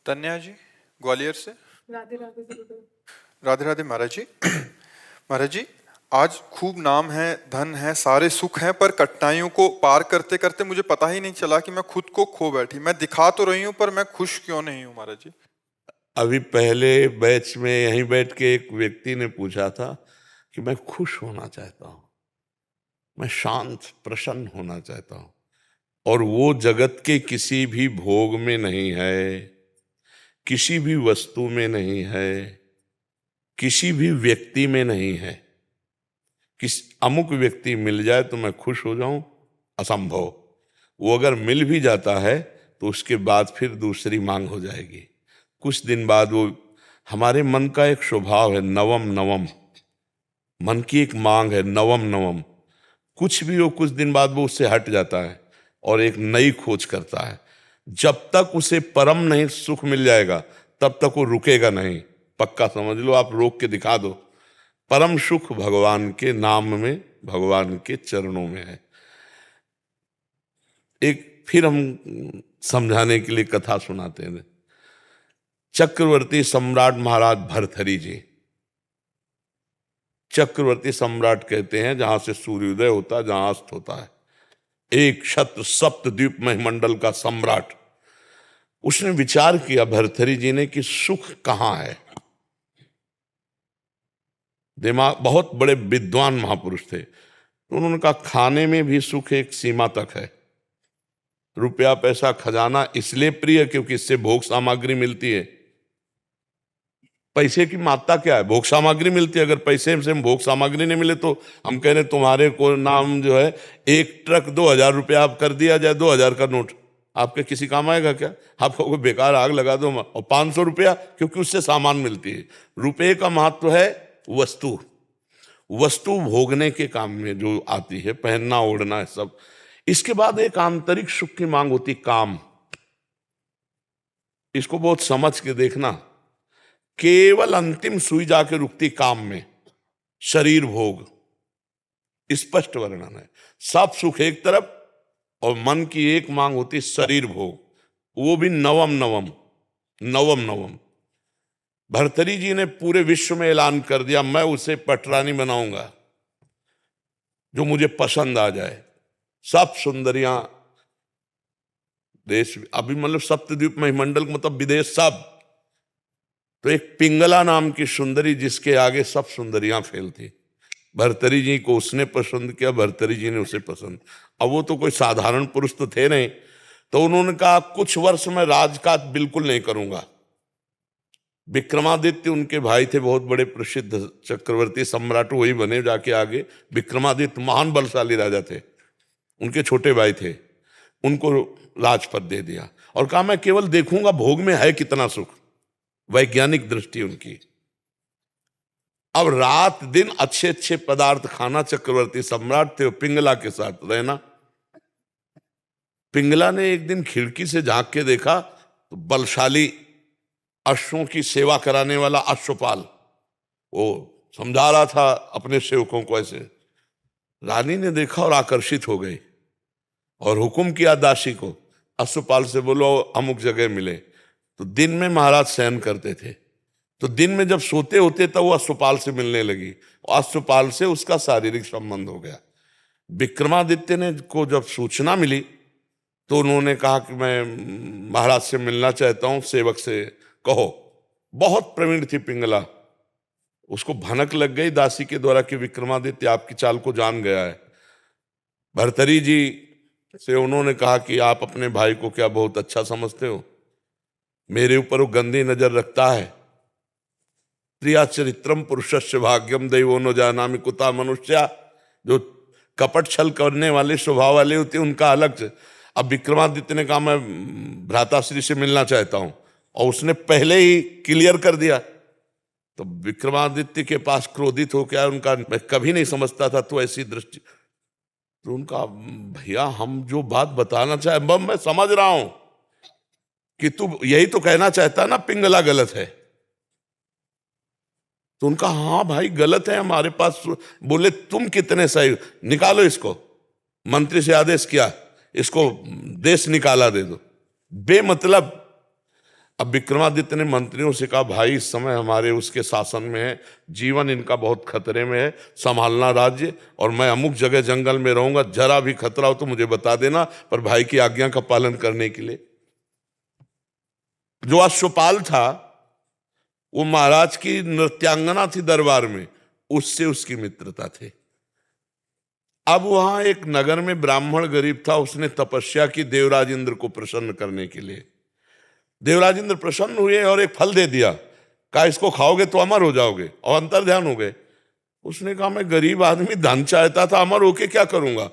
तन्या जी ग्वालियर से। राधे राधे गुरुदेव। राधे राधे महाराज जी। महाराज जी, आज खूब नाम है, धन है, सारे सुख हैं, पर कठिनाइयों को पार करते करते मुझे पता ही नहीं चला कि मैं खुद को खो बैठी। मैं दिखा तो रही हूँ पर मैं खुश क्यों नहीं हूँ महाराज जी। अभी पहले बैच में यहीं बैठ के एक व्यक्ति ने पूछा था कि मैं खुश होना चाहता हूँ, मैं शांत प्रसन्न होना चाहता हूँ, और वो जगत के किसी भी भोग में नहीं है, किसी भी वस्तु में नहीं है, किसी भी व्यक्ति में नहीं है। किस अमुक व्यक्ति मिल जाए तो मैं खुश हो जाऊं, असंभव। वो अगर मिल भी जाता है तो उसके बाद फिर दूसरी मांग हो जाएगी। कुछ दिन बाद वो, हमारे मन का एक स्वभाव है नवम नवम, मन की एक मांग है नवम नवम। कुछ भी हो, कुछ दिन बाद वो उससे हट जाता है और एक नई खोज करता है। जब तक उसे परम नहीं सुख मिल जाएगा तब तक वो रुकेगा नहीं। पक्का समझ लो, आप रोक के दिखा दो। परम सुख भगवान के नाम में, भगवान के चरणों में है। एक फिर हम समझाने के लिए कथा सुनाते हैं। चक्रवर्ती सम्राट महाराज भर्तहरि जी, चक्रवर्ती सम्राट कहते हैं जहां से सूर्योदय होता है, जहां अस्त होता है, एक छत्र सप्त द्वीप मंडल का सम्राट। उसने विचार किया भर्तहरि जी ने कि सुख कहां है। दिमाग, बहुत बड़े विद्वान महापुरुष थे, तो उन्होंने कहा खाने में भी सुख एक सीमा तक है। रुपया पैसा खजाना इसलिए प्रिय क्योंकि इससे भोग सामग्री मिलती है। पैसे की मात्रा क्या है, भोग सामग्री मिलती है। अगर पैसे से भोग सामग्री नहीं मिले तो हम कह रहे तुम्हारे को नाम जो है एक ट्रक 2000 रुपया आप कर दिया जाए, 2000 का नोट आपके किसी काम आएगा क्या? आपको कोई बेकार आग लगा दो। और 500 रुपया, क्योंकि उससे सामान मिलती है। रुपये का महत्व है वस्तु, वस्तु भोगने के काम में जो आती है, पहनना ओढ़ना है सब। इसके बाद एक आंतरिक सुख की मांग होती, काम। इसको बहुत समझ के देखना। केवल अंतिम सुई जाके रुकती काम में, शरीर भोग, स्पष्ट वर्णन है। सब सुख एक तरफ और मन की एक मांग होती शरीर भोग, वो भी नवम नवम, नवम नवम। भर्तहरि जी ने पूरे विश्व में ऐलान कर दिया मैं उसे पटरानी बनाऊंगा जो मुझे पसंद आ जाए। सब सुंदरियां देश, अभी मतलब सप्तद्वीप मंडल मतलब विदेश सब। तो एक पिंगला नाम की सुंदरी जिसके आगे सब सुंदरियां फेल थी। भर्तहरि जी को उसने पसंद किया, भर्तहरि जी ने उसे पसंद। अब वो तो कोई साधारण पुरुष तो थे नहीं, तो उन्होंने कहा कुछ वर्ष में राजकाज बिल्कुल नहीं करूंगा। विक्रमादित्य उनके भाई थे, बहुत बड़े प्रसिद्ध चक्रवर्ती सम्राट वही बने जाके आगे। विक्रमादित्य महान बलशाली राजा थे, उनके छोटे भाई थे। उनको राजपद दे दिया और कहा मैं केवल देखूंगा भोग में है कितना सुख। वैज्ञानिक दृष्टि उनकी। अब रात दिन अच्छे अच्छे पदार्थ खाना, चक्रवर्ती सम्राट थे, पिंगला के साथ रहना। पिंगला ने एक दिन खिड़की से झांक के देखा तो बलशाली अश्वों की सेवा कराने वाला अश्वपाल वो समझा रहा था अपने सेवकों को ऐसे। रानी ने देखा और आकर्षित हो गई और हुक्म किया दासी को, अश्वपाल से बोलो अमुक जगह मिले। तो दिन में महाराज शयन करते थे, तो दिन में जब सोते होते तब वो अश्वपाल से मिलने लगी और अश्वपाल से उसका शारीरिक संबंध हो गया। विक्रमादित्य ने को जब सूचना मिली तो उन्होंने कहा कि मैं महाराज से मिलना चाहता हूं, सेवक से कहो। बहुत प्रवीण थी पिंगला, उसको भनक लग गई दासी के द्वारा कि विक्रमादित्य आपकी चाल को जान गया है। भर्तहरि जी से उन्होंने कहा कि आप अपने भाई को क्या बहुत अच्छा समझते हो? मेरे ऊपर वो गंदी नजर रखता है। प्रिया चरित्रम पुरुषस्य भाग्यम दैवो न जानामि कुता मनुष्या। जो कपट छल करने वाले स्वभाव वाले होते हैं उनका अलग से। अब विक्रमादित्य ने कहा मैं भ्राताश्री से मिलना चाहता हूं और उसने पहले ही क्लियर कर दिया। तो विक्रमादित्य के पास क्रोधित हो क्या उनका, मैं कभी नहीं समझता था तो ऐसी दृष्टि। तो उनका भैया हम जो बात बताना चाहे मैं समझ रहा हूं कि तू यही तो कहना चाहता ना पिंगला गलत है। तो उनका हाँ भाई गलत है हमारे पास। बोले तुम कितने सही, निकालो इसको। मंत्री से आदेश किया इसको देश निकाला दे दो। बेमतलब अब विक्रमादित्य ने मंत्रियों से कहा, भाई इस समय हमारे उसके शासन में है, जीवन इनका बहुत खतरे में है, संभालना राज्य, और मैं अमुक जगह जंगल में रहूंगा, जरा भी खतरा हो तो मुझे बता देना, पर भाई की आज्ञा का पालन करने के लिए। जो अश्वपाल था वो महाराज की नृत्यांगना थी दरबार में, उससे उसकी मित्रता थी। अब वहां एक नगर में ब्राह्मण गरीब था, उसने तपस्या की देवराज इंद्र को प्रसन्न करने के लिए। देवराज इंद्र प्रसन्न हुए और एक फल दे दिया, कहा इसको खाओगे तो अमर हो जाओगे, और अंतर ध्यान हो गए। उसने कहा मैं गरीब आदमी धन चाहता था, अमर होके क्या करूंगा।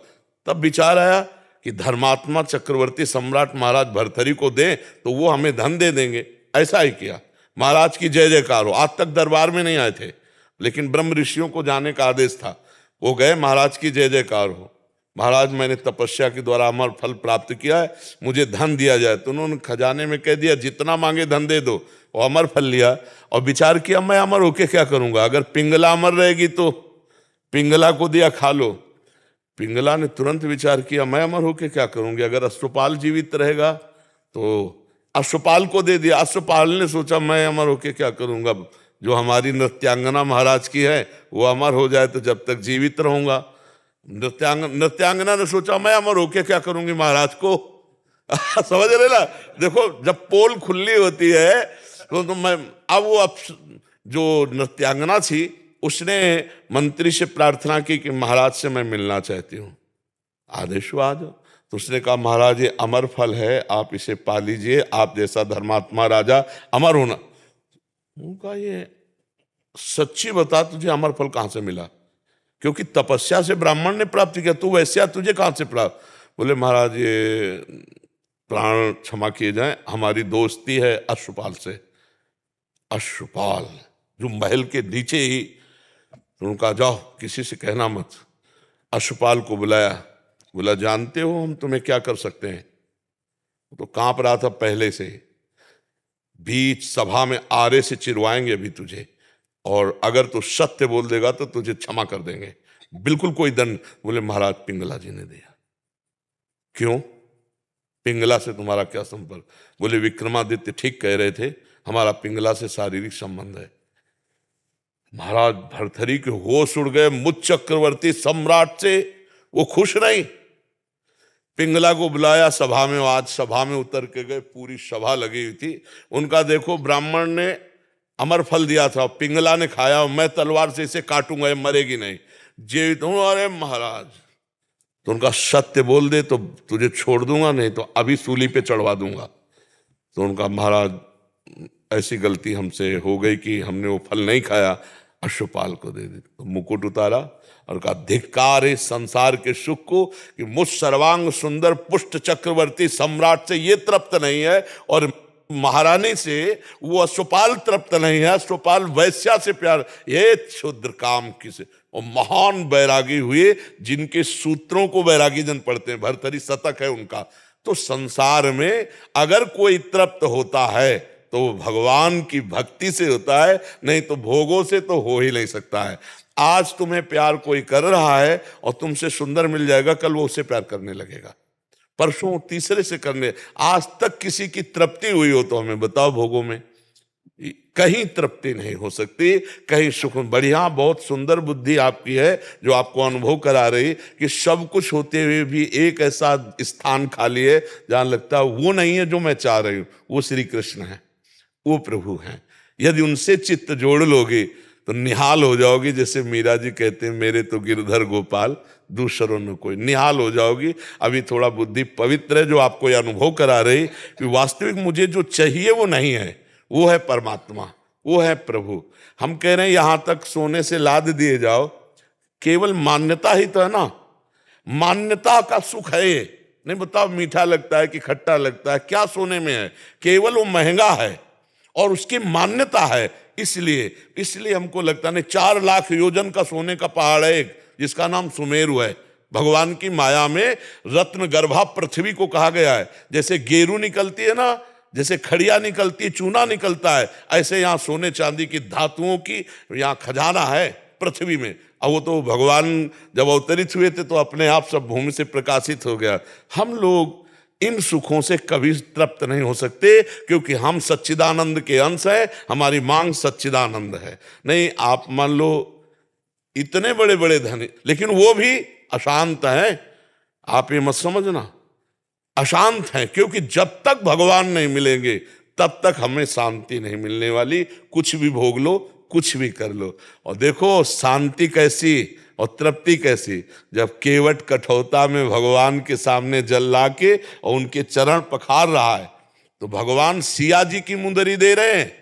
तब विचार आया कि धर्मात्मा चक्रवर्ती सम्राट महाराज भर्तरी को दें तो वो हमें धन दे देंगे। ऐसा ही किया, महाराज की जय जयकार हो। आज तक दरबार में नहीं आए थे, लेकिन ब्रह्म ऋषियों को जाने का आदेश था, वो गए, महाराज की जय जयकार हो, महाराज मैंने तपस्या के द्वारा अमर फल प्राप्त किया है, मुझे धन दिया जाए। तो उन्होंने खजाने में कह दिया जितना मांगे धन दे दो, और अमर फल लिया। और विचार किया मैं अमर होके क्या करूंगा, अगर पिंगला अमर रहेगी तो पिंगला को दिया खा लो। पिंगला ने तुरंत विचार किया मैं अमर होके क्या करूंगी, अगर अश्वपाल जीवित रहेगा तो अश्वपाल को दे दिया। अश्वपाल ने सोचा मैं अमर होके क्या करूंगा, जो हमारी नृत्यांगना महाराज की है वो अमर हो जाए तो जब तक जीवित रहूंगा। नृत्यांगना ने सोचा मैं अमर होके क्या करूंगी महाराज को। समझ रहे ना, देखो जब पोल खुली होती है तो मैं अब वो जो नृत्यांगना थी उसने मंत्री से प्रार्थना की कि महाराज से मैं मिलना चाहती हूँ, आदेश हुआ आ जाओ। तो उसने कहा महाराज ये अमर फल है, आप इसे पा लीजिए, आप जैसा धर्मात्मा राजा अमर होना। उनका ये सच्ची बता तुझे अमर फल कहां से मिला, क्योंकि तपस्या से ब्राह्मण ने प्राप्त किया, तू वैश्या तुझे कहां से प्राप्त। बोले महाराज ये प्राण क्षमा किए जाएं, हमारी दोस्ती है अश्वपाल से। अश्वपाल जो महल के नीचे ही, उनका जाओ किसी से कहना मत। अश्वपाल को बुलाया, बोला जानते हो हम तुम्हें क्या कर सकते हैं। तो कांप रहा था पहले से, बीच सभा में आरे से चिरवाएंगे अभी तुझे, और अगर तू सत्य बोल देगा तो तुझे क्षमा कर देंगे, बिल्कुल कोई दंड। बोले महाराज पिंगला जी ने दिया। क्यों, पिंगला से तुम्हारा क्या संपर्क। बोले विक्रमादित्य ठीक कह रहे थे, हमारा पिंगला से शारीरिक संबंध है। महाराज भर्तरी के होश उड़ गए, मुझ चक्रवर्ती सम्राट से वो खुश नहीं। पिंगला को बुलाया सभा में, आज सभा में उतर के गए, पूरी सभा लगी हुई थी। उनका देखो ब्राह्मण ने अमर फल दिया था, पिंगला ने खाया, मैं तलवार से इसे काटूंगा, ये मरेगी नहीं, जीवित हूं। अरे महाराज, तो उनका सत्य बोल दे तो तुझे छोड़ दूंगा, नहीं तो अभी सूली पे चढ़वा दूंगा। तो उनका महाराज ऐसी गलती हमसे हो गई कि हमने वो फल नहीं खाया, अश्वपाल को दे दी। तो मुकुट उतारा और कहा धिक्कार इस संसार के सुख को कि मुझ सर्वांग सुंदर पुष्ट चक्रवर्ती सम्राट से ये तृप्त नहीं है, और महारानी से वो अश्वपाल तृप्त नहीं है, अश्वपाल वैश्या से प्यार। ये क्षुद्र काम किसे, और महान बैरागी हुए जिनके सूत्रों को बैरागी जन पढ़ते हैं, भर्तरी शतक है उनका। तो संसार में अगर कोई तृप्त होता है तो वो भगवान की भक्ति से होता है, नहीं तो भोगों से तो हो ही नहीं सकता है। आज तुम्हें प्यार कोई कर रहा है और तुमसे सुंदर मिल जाएगा, कल वो उससे प्यार करने लगेगा, परसों तीसरे से करने। आज तक किसी की तृप्ति हुई हो तो हमें बताओ, भोगों में कहीं तृप्ति नहीं हो सकती, कहीं सुख। बढ़िया, बहुत सुंदर बुद्धि आपकी है जो आपको अनुभव करा रही कि सब कुछ होते हुए भी एक ऐसा स्थान खाली है जहां लगता है वो नहीं है जो मैं चाह रही हूं। वो श्री कृष्ण है, वो प्रभु हैं। यदि उनसे चित्त जोड़ लोगे तो निहाल हो जाओगी। जैसे मीरा जी कहते हैं, मेरे तो गिरधर गोपाल दूसरों न कोई। निहाल हो जाओगी। अभी थोड़ा बुद्धि पवित्र है जो आपको यह अनुभव करा रही कि वास्तविक मुझे जो चाहिए वो नहीं है, वो है परमात्मा, वो है प्रभु। हम कह रहे हैं यहां तक सोने से लाद दिए जाओ, केवल मान्यता ही तो है ना, मान्यता का सुख है ये। नहीं बताओ मीठा लगता है कि खट्टा लगता है, क्या सोने में है, केवल वो महंगा है और उसकी मान्यता है। इसलिए हमको लगता नहीं। 4 लाख योजन का सोने का पहाड़ है एक, जिसका नाम सुमेरु है। भगवान की माया में रत्न गर्भा पृथ्वी को कहा गया है। जैसे गेरू निकलती है ना, जैसे खड़िया निकलती, चूना निकलता है, ऐसे यहाँ सोने चांदी की धातुओं की यहाँ खजाना है पृथ्वी में। अब वो तो भगवान जब अवतरित हुए थे तो अपने आप सब भूमि से प्रकाशित हो गया। हम लोग इन सुखों से कभी तृप्त नहीं हो सकते, क्योंकि हम सच्चिदानंद के अंश हैं, हमारी मांग सच्चिदानंद है। नहीं, आप मान लो इतने बड़े बड़े धनी, लेकिन वो भी अशांत हैं। आप ये मत समझना, अशांत हैं, क्योंकि जब तक भगवान नहीं मिलेंगे तब तक हमें शांति नहीं मिलने वाली। कुछ भी भोग लो, कुछ भी कर लो, और देखो शांति कैसी और तृप्ति कैसी, जब केवट कठौता में भगवान के सामने जल ला के और उनके चरण पखार रहा है, तो भगवान सिया जी की मुंदरी दे रहे हैं,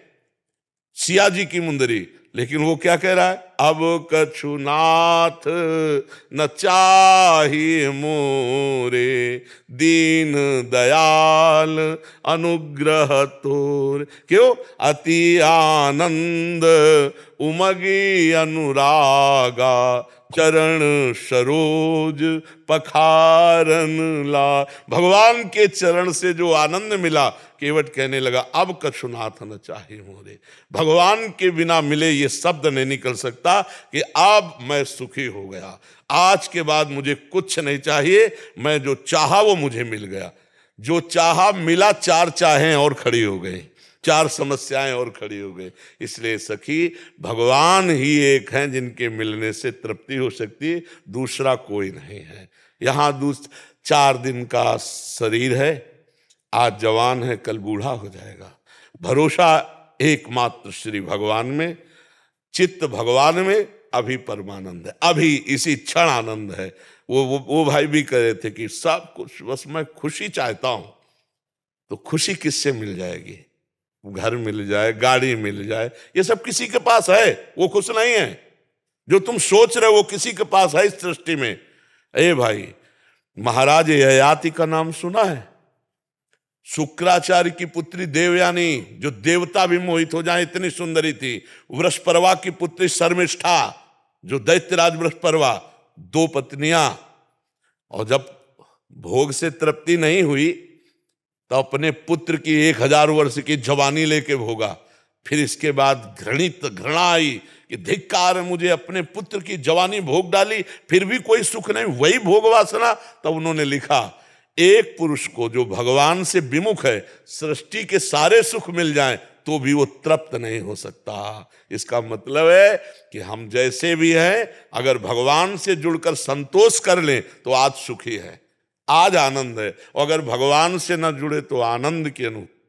सिया जी की मुंदरी। लेकिन वो क्या कह रहा है, अब कछु नाथ न चाहिए मोरे, दीन दयाल अनुग्रह तोर। क्यों? अति आनंद उमगी अनुरागा, चरण सरोज पखारन ला। भगवान के चरण से जो आनंद मिला, केवट कहने लगा अब कछुनाथ न चाहे मोरे। भगवान के बिना मिले ये शब्द नहीं निकल सकता कि अब मैं सुखी हो गया, आज के बाद मुझे कुछ नहीं चाहिए, मैं जो चाहा वो मुझे मिल गया। जो चाहा मिला, चार चाहें और खड़ी हो गई, चार समस्याएं और खड़ी हो गई। इसलिए सखी, भगवान ही एक हैं जिनके मिलने से तृप्ति हो सकती है, दूसरा कोई नहीं है। यहाँ 4 दिन का शरीर है, आज जवान है कल बूढ़ा हो जाएगा। भरोसा एकमात्र श्री भगवान में, चित्त भगवान में, अभी परमानंद है, अभी इसी क्षण आनंद है। वो भाई भी कह रहे थे कि सब कुछ बस मैं खुशी चाहता हूं, तो खुशी किससे मिल जाएगी? घर मिल जाए, गाड़ी मिल जाए, ये सब किसी के पास है, वो खुश नहीं है। जो तुम सोच रहे हो वो किसी के पास है इस सृष्टि में। ए भाई, महाराज ययाति का नाम सुना है? शुक्राचार्य की पुत्री देवयानी, जो देवता भी मोहित हो जाए इतनी सुंदरी थी। वृषपर्वा की पुत्री शर्मिष्ठा, जो दैत्यराज वृषपर्वा, 2 पत्नियां। और जब भोग से तृप्ति नहीं हुई तो अपने पुत्र की 1000 वर्ष की जवानी लेके भोगा। फिर इसके बाद घृणा आई कि धिक्कार, मुझे अपने पुत्र की जवानी भोग डाली, फिर भी कोई सुख नहीं, वही भोग वासना। तब उन्होंने लिखा, एक पुरुष को जो भगवान से विमुख है, सृष्टि के सारे सुख मिल जाएं तो भी वो तृप्त नहीं हो सकता। इसका मतलब है कि हम जैसे भी हैं, अगर भगवान से जुड़कर संतोष कर लें तो आज सुखी है, आज आनंद है। और अगर भगवान से न जुड़े तो आनंद की अनुभूति